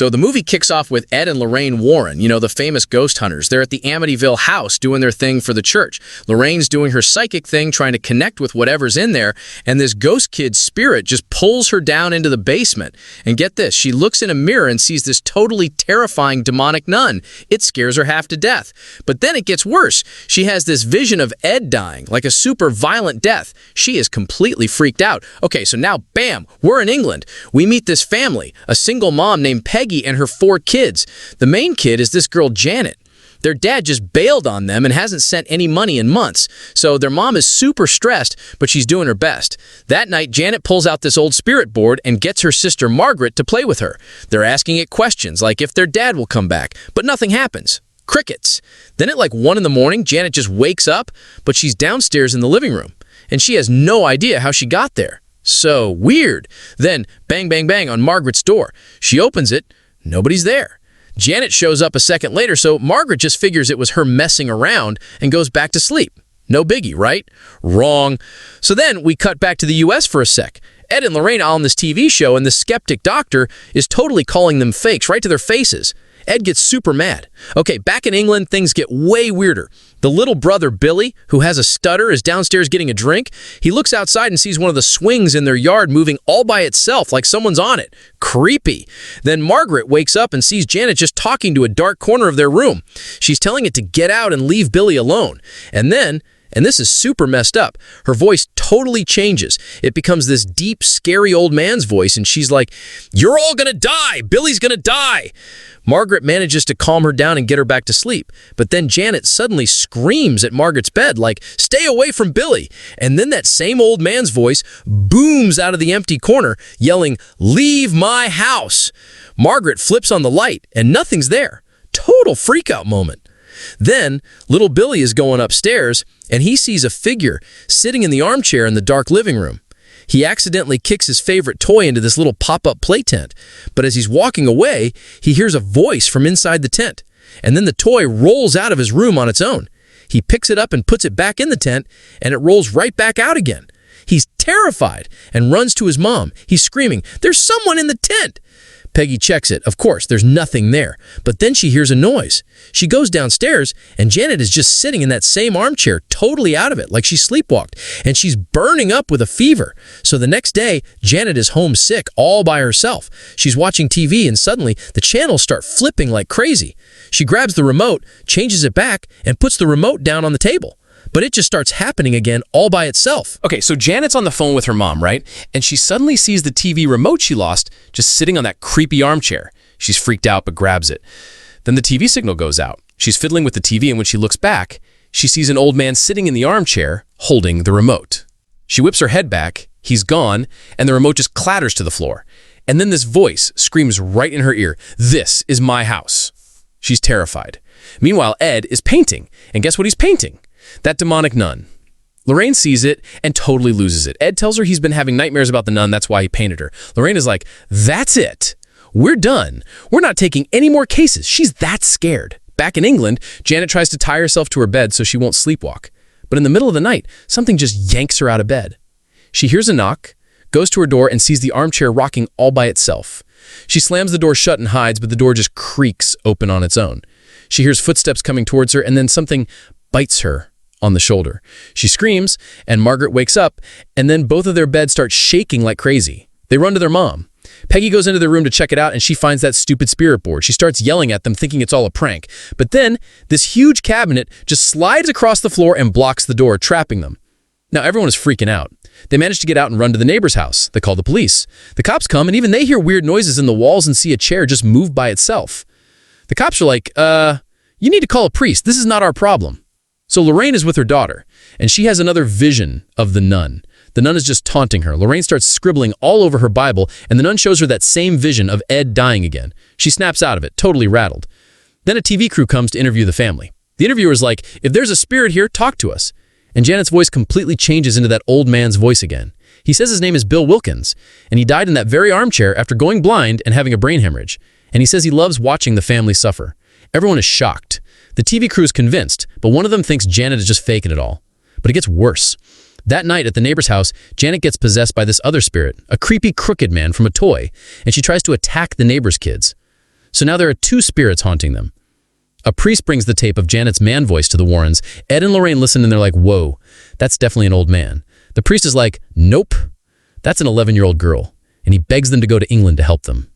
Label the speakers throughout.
Speaker 1: So the movie kicks off with Ed and Lorraine Warren, you know, the famous ghost hunters. They're at the Amityville house doing their thing for the church. Lorraine's doing her psychic thing, trying to connect with whatever's in there, and this ghost kid's spirit just pulls her down into the basement. And get this, she looks in a mirror and sees this totally terrifying demonic nun. It scares her half to death. But then it gets worse. She has this vision of Ed dying, like a super violent death. She is completely freaked out. Okay, so now, bam, we're in England. We meet this family, a single mom named Peggy and her 4 kids. The main kid is this girl, Janet. Their dad just bailed on them and hasn't sent any money in months. So their mom is super stressed, but she's doing her best. That night, Janet pulls out this old spirit board and gets her sister Margaret to play with her. They're asking it questions like if their dad will come back, but nothing happens. Crickets. Then at like 1 in the morning, Janet just wakes up, but she's downstairs in the living room, and she has no idea how she got there. So weird. Then bang, bang, bang on Margaret's door. She opens it. Nobody's there. Janet shows up a second later, so Margaret just figures it was her messing around and goes back to sleep. No biggie, right? Wrong. So then we cut back to the US for a sec. Ed and Lorraine are on this TV show, and the skeptic doctor is totally calling them fakes right to their faces. Ed gets super mad. Okay, back in England, things get way weirder. The little brother, Billy, who has a stutter, is downstairs getting a drink. He looks outside and sees one of the swings in their yard moving all by itself, like someone's on it. Creepy. Then Margaret wakes up and sees Janet just talking to a dark corner of their room. She's telling it to get out and leave Billy alone. And then, and this is super messed up, her voice totally changes. It becomes this deep, scary old man's voice, and she's like, "You're all gonna die! Billy's gonna die!" Margaret manages to calm her down and get her back to sleep. But then Janet suddenly screams at Margaret's bed like, "Stay away from Billy!" And then that same old man's voice booms out of the empty corner, yelling, "Leave my house!" Margaret flips on the light, and nothing's there. Total freakout moment. Then, little Billy is going upstairs, and he sees a figure sitting in the armchair in the dark living room. He accidentally kicks his favorite toy into this little pop-up play tent, but as he's walking away, he hears a voice from inside the tent, and then the toy rolls out of his room on its own. He picks it up and puts it back in the tent, and it rolls right back out again. He's terrified and runs to his mom. He's screaming, "There's someone in the tent!" Peggy checks it. Of course, there's nothing there. But then she hears a noise. She goes downstairs, and Janet is just sitting in that same armchair, totally out of it, like she sleepwalked. And she's burning up with a fever. So the next day, Janet is homesick all by herself. She's watching TV, and suddenly the channels start flipping like crazy. She grabs the remote, changes it back, and puts the remote down on the table. But it just starts happening again all by itself. Okay, so Janet's on the phone with her mom, right? And she suddenly sees the TV remote she lost just sitting on that creepy armchair. She's freaked out but grabs it. Then the TV signal goes out. She's fiddling with the TV, and when she looks back, she sees an old man sitting in the armchair holding the remote. She whips her head back, he's gone, and the remote just clatters to the floor. And then this voice screams right in her ear, "This is my house." She's terrified. Meanwhile, Ed is painting, and guess what he's painting? That demonic nun. Lorraine sees it and totally loses it. Ed tells her he's been having nightmares about the nun, that's why he painted her. Lorraine is like, "That's it. We're done. We're not taking any more cases." She's that scared. Back in England, Janet tries to tie herself to her bed so she won't sleepwalk. But in the middle of the night, something just yanks her out of bed. She hears a knock, goes to her door, and sees the armchair rocking all by itself. She slams the door shut and hides, but the door just creaks open on its own. She hears footsteps coming towards her, and then something bites her on the shoulder. She screams, and Margaret wakes up, and then both of their beds start shaking like crazy. They run to their mom. Peggy goes into their room to check it out, and she finds that stupid spirit board. She starts yelling at them, thinking it's all a prank. But then, this huge cabinet just slides across the floor and blocks the door, trapping them. Now, everyone is freaking out. They manage to get out and run to the neighbor's house. They call the police. The cops come, and even they hear weird noises in the walls and see a chair just move by itself. The cops are like, you need to call a priest. This is not our problem." So Lorraine is with her daughter, and she has another vision of the nun. The nun is just taunting her. Lorraine starts scribbling all over her Bible, and the nun shows her that same vision of Ed dying again. She snaps out of it, totally rattled. Then a TV crew comes to interview the family. The interviewer is like, "If there's a spirit here, talk to us." And Janet's voice completely changes into that old man's voice again. He says his name is Bill Wilkins, and he died in that very armchair after going blind and having a brain hemorrhage. And he says he loves watching the family suffer. Everyone is shocked. The TV crew is convinced, but one of them thinks Janet is just faking it all. But it gets worse. That night at the neighbor's house, Janet gets possessed by this other spirit, a creepy crooked man from a toy, and she tries to attack the neighbor's kids.
Speaker 2: So now there are two spirits haunting them. A priest brings the tape of Janet's man voice to the Warrens. Ed and Lorraine listen and they're like, whoa, that's definitely an old man. The priest is like, nope, that's an 11-year-old girl. And he begs them to go to England to help them.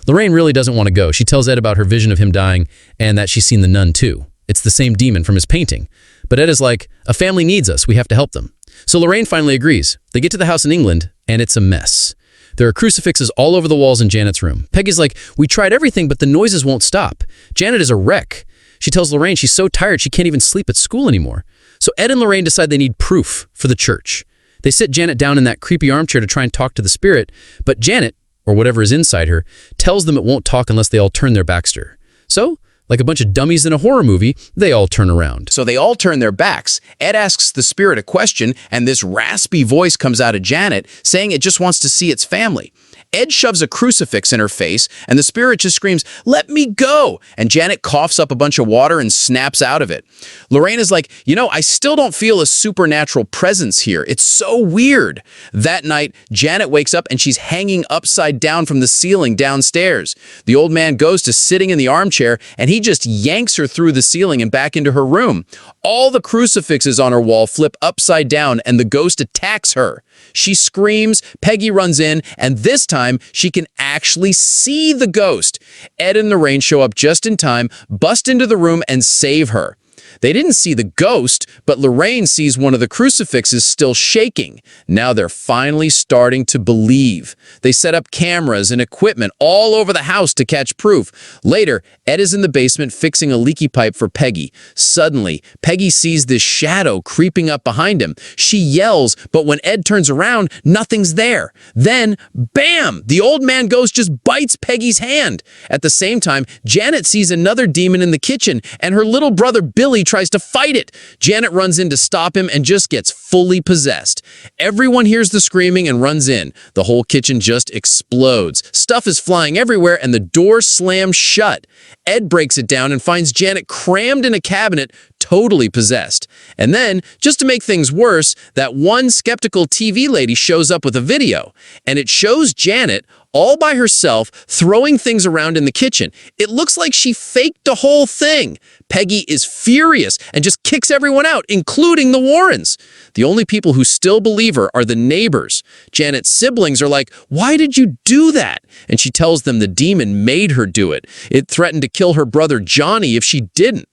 Speaker 2: Lorraine really doesn't want to go. She tells Ed about her vision of him dying and that she's seen the nun too. It's the same demon from his painting. But Ed is like, a family needs us. We have to help them. So Lorraine finally agrees. They get to the house in England and it's a mess. There are crucifixes all over the walls in Janet's room. Peggy's like, we tried everything, but the noises won't stop. Janet is a wreck. She tells Lorraine she's so tired she can't even sleep at school anymore. So Ed and Lorraine decide they need proof for the church. They sit Janet down in that creepy armchair to try and talk to the spirit, but Janet, or whatever is inside her, tells them it won't talk unless they all turn their backs to her. So, like a bunch of dummies in a horror movie, they all turn around.
Speaker 1: So they all turn their backs. Ed asks the spirit a question, and this raspy voice comes out of Janet, saying it just wants to see its family. Ed shoves a crucifix in her face, and the spirit just screams, "Let me go!" And Janet coughs up a bunch of water and snaps out of it. Lorraine is like, I still don't feel a supernatural presence here. It's so weird. That night, Janet wakes up and she's hanging upside down from the ceiling downstairs. The old man goes to sitting in the armchair, and he just yanks her through the ceiling and back into her room. All the crucifixes on her wall flip upside down, and the ghost attacks her. She screams, Peggy runs in, and this time, she can actually see the ghost. Ed and Lorraine show up just in time, bust into the room, and save her. They didn't see the ghost, but Lorraine sees one of the crucifixes still shaking. Now they're finally starting to believe. They set up cameras and equipment all over the house to catch proof. Later, Ed is in the basement fixing a leaky pipe for Peggy. Suddenly, Peggy sees this shadow creeping up behind him. She yells, but when Ed turns around, nothing's there. Then, bam! The old man ghost just bites Peggy's hand. At the same time, Janet sees another demon in the kitchen, and her little brother Billy tries to fight it. Janet runs in to stop him and just gets fully possessed. Everyone hears the screaming and runs in. The whole kitchen just explodes. Stuff is flying everywhere and the door slams shut. Ed breaks it down and finds Janet crammed in a cabinet, totally possessed. And then, just to make things worse, that one skeptical TV lady shows up with a video, and it shows Janet all by herself throwing things around in the kitchen. It looks like she faked the whole thing. Peggy is furious and just kicks everyone out, including the Warrens. The only people who still believe her are the neighbors. Janet's siblings are like, "Why did you do that?" And she tells them the demon made her do it. It threatened to kill her brother Johnny if she didn't.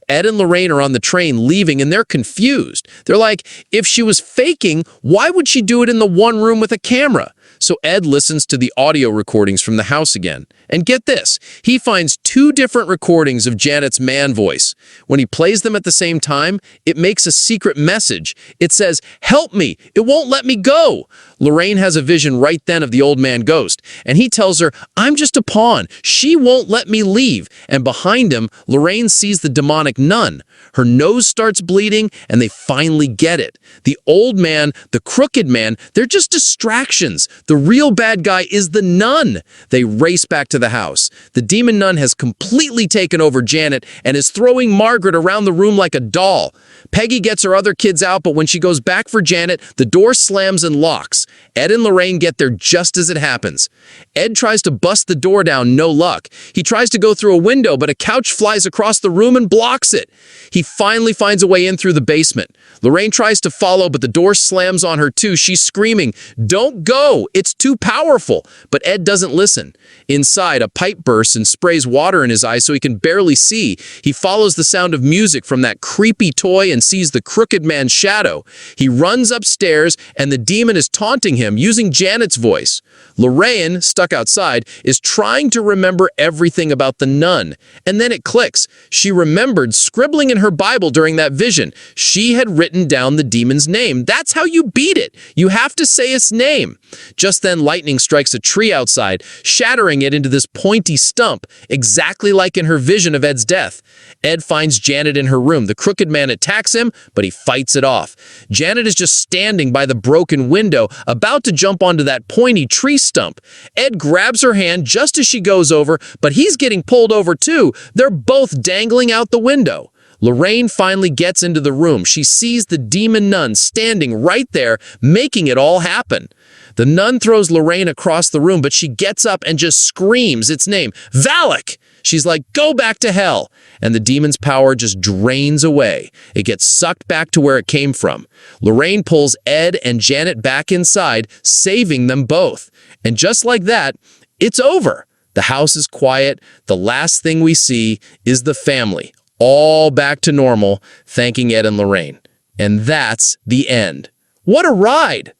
Speaker 1: Ed and Lorraine are on the train leaving, and they're confused. They're like, if she was faking, why would she do it in the one room with a camera? So Ed listens to the audio recordings from the house again. And get this, he finds 2 different recordings of Janet's man voice. When he plays them at the same time, it makes a secret message. It says, "Help me, it won't let me go." Lorraine has a vision right then of the old man ghost, and he tells her, "I'm just a pawn. She won't let me leave." And behind him, Lorraine sees the demonic nun. Her nose starts bleeding, and they finally get it. The old man, the crooked man, they're just distractions. The real bad guy is the nun. They race back to the house. The demon nun has completely taken over Janet and is throwing Margaret around the room like a doll. Peggy gets her other kids out, but when she goes back for Janet, the door slams and locks. Ed and Lorraine get there just as it happens. Ed tries to bust the door down, no luck. He tries to go through a window, but a couch flies across the room and blocks it. He finally finds a way in through the basement. Lorraine tries to follow, but the door slams on her too. She's screaming, "Don't go! It's too powerful!" But Ed doesn't listen. Inside, a pipe bursts and sprays water in his eyes so he can barely see. He follows the sound of music from that creepy toy and sees the crooked man's shadow. He runs upstairs, and the demon is taunting him using Janet's voice. Lorraine, stuck outside, is trying to remember everything about the nun. And then it clicks. She remembered scribbling in her Bible during that vision. She had written down the demon's name. That's how you beat it. You have to say its name. Just then, lightning strikes a tree outside, shattering it into this pointy stump, exactly like in her vision of Ed's death. Ed finds Janet in her room. The crooked man attacks him, but he fights it off. Janet is just standing by the broken window, about to jump onto that pointy tree stump. Ed grabs her hand just as she goes over, but he's getting pulled over too. They're both dangling out the window. Lorraine finally gets into the room. She sees the demon nun standing right there, making it all happen. The nun throws Lorraine across the room, but she gets up and just screams its name, "Valak!"
Speaker 3: She's like, go back to hell. And the demon's power just drains away. It gets sucked back to where it came from. Lorraine pulls Ed and Janet back inside, saving them both. And just like that, it's over. The house is quiet. The last thing we see is the family, all back to normal, thanking Ed and Lorraine. And that's the end. What a ride!